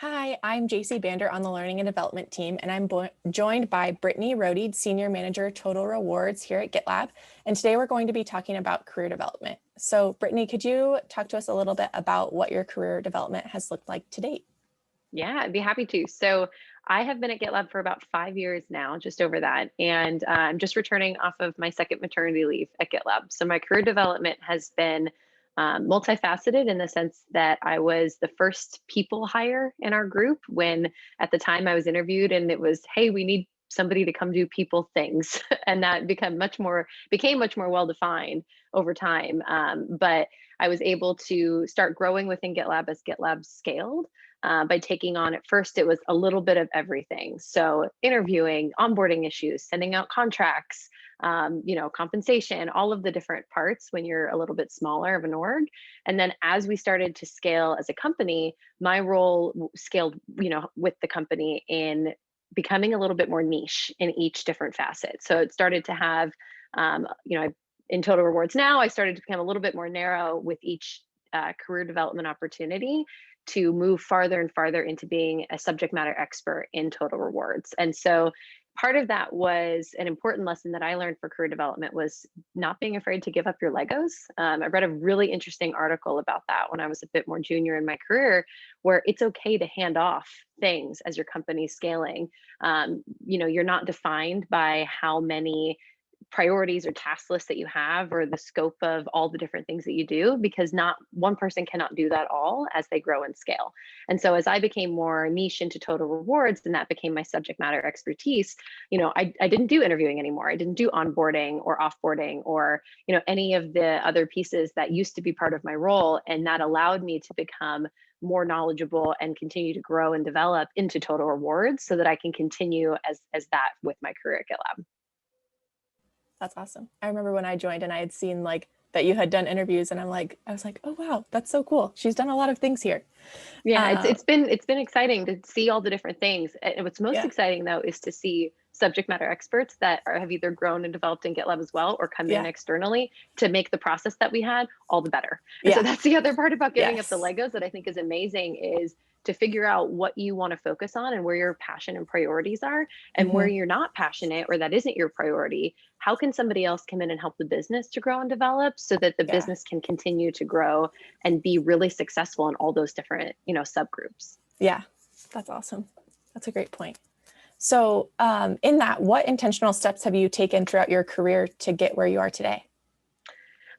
Hi, I'm JC Bander on the Learning and Development team, and I'm joined by Brittany Rohde, Senior Manager Total Rewards here at GitLab. And today we're going to be talking about career development. So Brittany, could you talk to us a little bit about what your career development has looked like to date? Yeah, I'd be happy to. So I have been at GitLab for about 5 years now, just over that. And I'm just returning off of my second maternity leave at GitLab. So my career development has been multifaceted in the sense that I was the first people hire in our group when at the time I was interviewed and it was, hey, we need somebody to come do people things. And that became much more well defined over time. But I was able to start growing within GitLab as GitLab scaled by taking on, at first it was a little bit of everything. So interviewing, onboarding issues, sending out contracts, compensation, all of the different parts when you're a little bit smaller of an org. And then as we started to scale as a company, my role scaled, with the company in becoming a little bit more niche in each different facet. So it started to have, in Total Rewards now, I started to become a little bit more narrow with each career development opportunity to move farther and farther into being a subject matter expert in Total Rewards. And so part of that was an important lesson that I learned for career development was not being afraid to give up your Legos. I read a really interesting article about that when I was a bit more junior in my career, where it's okay to hand off things as your company's scaling. You're not defined by how many priorities or task lists that you have or the scope of all the different things that you do, because not one person cannot do that all as they grow and scale. And so as I became more niche into Total Rewards and that became my subject matter expertise, I didn't do interviewing anymore. I didn't do onboarding or offboarding or any of the other pieces that used to be part of my role. And that allowed me to become more knowledgeable and continue to grow and develop into Total Rewards so that I can continue as that with my career at GitLab. That's awesome. I remember when I joined and I had seen that you had done interviews and I was like, oh wow, that's so cool. She's done a lot of things here. Yeah, it's been exciting to see all the different things. And what's most Yeah. exciting though is to see subject matter experts that have either grown and developed in GitLab as well or come in Yeah. externally to make the process that we had all the better. And so Yeah. that's the other part about giving up the Yes. Legos that I think is amazing is to figure out what you want to focus on and where your passion and priorities are, and where Mm-hmm. you're not passionate or that isn't your priority. How can somebody else come in and help the business to grow and develop so that the Yeah. business can continue to grow and be really successful in all those different, subgroups? Yeah. That's awesome. That's a great point. So in that, what intentional steps have you taken throughout your career to get where you are today?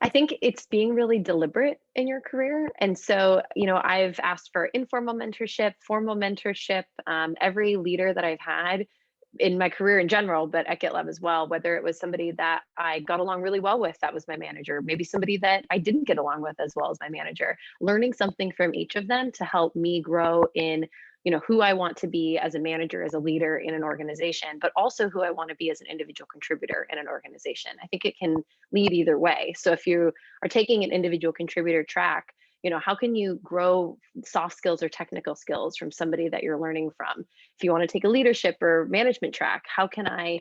I think it's being really deliberate in your career. And so, I've asked for informal mentorship, formal mentorship. Every leader that I've had in my career in general, but at GitLab as well, whether it was somebody that I got along really well with, that was my manager, maybe somebody that I didn't get along with as well as my manager, learning something from each of them to help me grow in who I want to be as a manager, as a leader in an organization, but also who I want to be as an individual contributor in an organization. I think it can lead either way. So if you are taking an individual contributor track, how can you grow soft skills or technical skills from somebody that you're learning from? If you want to take a leadership or management track, how can I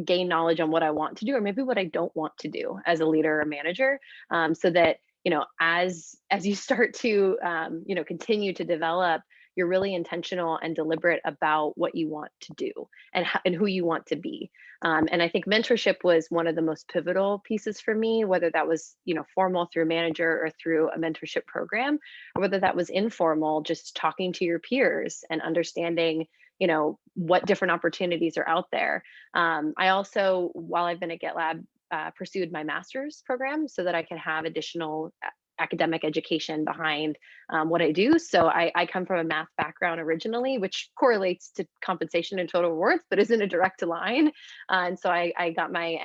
gain knowledge on what I want to do or maybe what I don't want to do as a leader or a manager, so that as you start to continue to develop, you're really intentional and deliberate about what you want to do and who you want to be. And I think mentorship was one of the most pivotal pieces for me, whether that was formal through a manager or through a mentorship program, or whether that was informal, just talking to your peers and understanding what different opportunities are out there. I also, while I've been at GitLab, pursued my master's program so that I could have additional academic education behind what I do. So I come from a math background originally, which correlates to compensation and total rewards, but isn't a direct line. And so I got my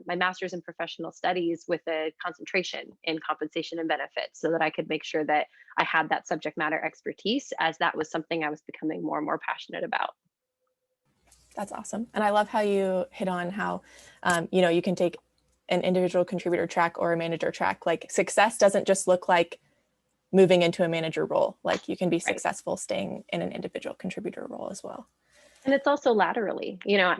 master's in professional studies with a concentration in compensation and benefits so that I could make sure that I had that subject matter expertise, as that was something I was becoming more and more passionate about. That's awesome. And I love how you hit on how, you can take an individual contributor track or a manager track. Like success doesn't just look like moving into a manager role. Like you can be Right. successful staying in an individual contributor role as well. And it's also laterally, Yeah.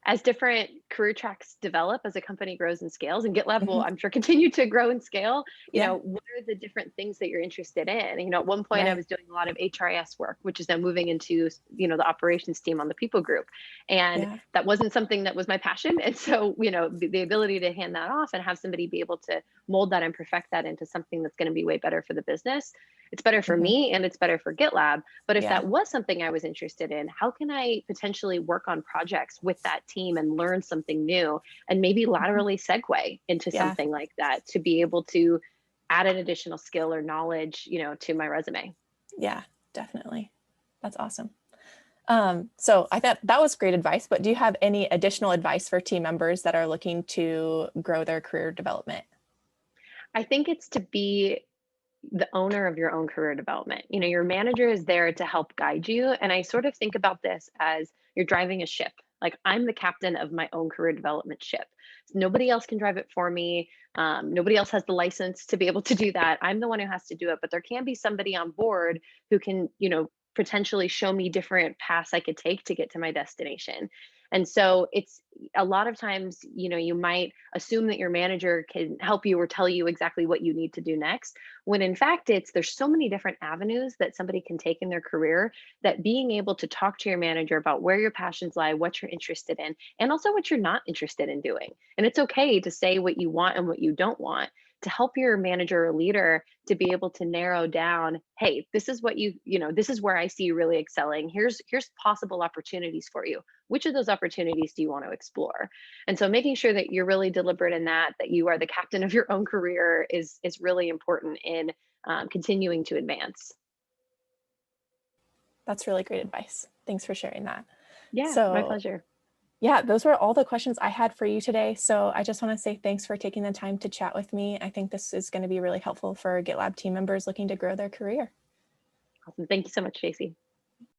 as different career tracks develop, as a company grows and scales, and GitLab will, Mhm. I'm sure, continue to grow and scale, Yeah, what are the different things that you're interested in? At one point I right. was doing a lot of HRIS work, which is now moving into, the operations team on the people group. And Yeah. that wasn't something that was my passion. And so, the ability to hand that off and have somebody be able to mold that and perfect that into something that's going to be way better for the business. It's better for Mhm. me and it's better for GitLab. But if Yeah. that was something I was interested in, how can I potentially work on projects with that team and learn something new and maybe Mhm. laterally segue into Yeah. something like that to be able to add an additional skill or knowledge, to my resume? Yeah, definitely. That's awesome. So I thought that was great advice, but do you have any additional advice for team members that are looking to grow their career development? I think it's to be the owner of your own career development. Your manager is there to help guide you. And I sort of think about this as you're driving a ship. Like, I'm the captain of my own career development ship. Nobody else can drive it for me. Nobody else has the license to be able to do that. I'm the one who has to do it. But there can be somebody on board who can, potentially show me different paths I could take to get to my destination. And so it's a lot of times, you might assume that your manager can help you or tell you exactly what you need to do next, when in fact there's so many different avenues that somebody can take in their career, that being able to talk to your manager about where your passions lie, what you're interested in, and also what you're not interested in doing. And it's okay to say what you want and what you don't want, to help your manager or leader to be able to narrow down, hey, this is what this is where I see you really excelling. Here's possible opportunities for you. Which of those opportunities do you want to explore? And so making sure that you're really deliberate in that you are the captain of your own career is really important in continuing to advance. That's really great advice. Thanks for sharing that. Yeah, my So pleasure. yeah, those were all the questions I had for you today. So I just want to say thanks for taking the time to chat with me. I think this is going to be really helpful for GitLab team members looking to grow their career. Awesome. Thank you so much, Tracy.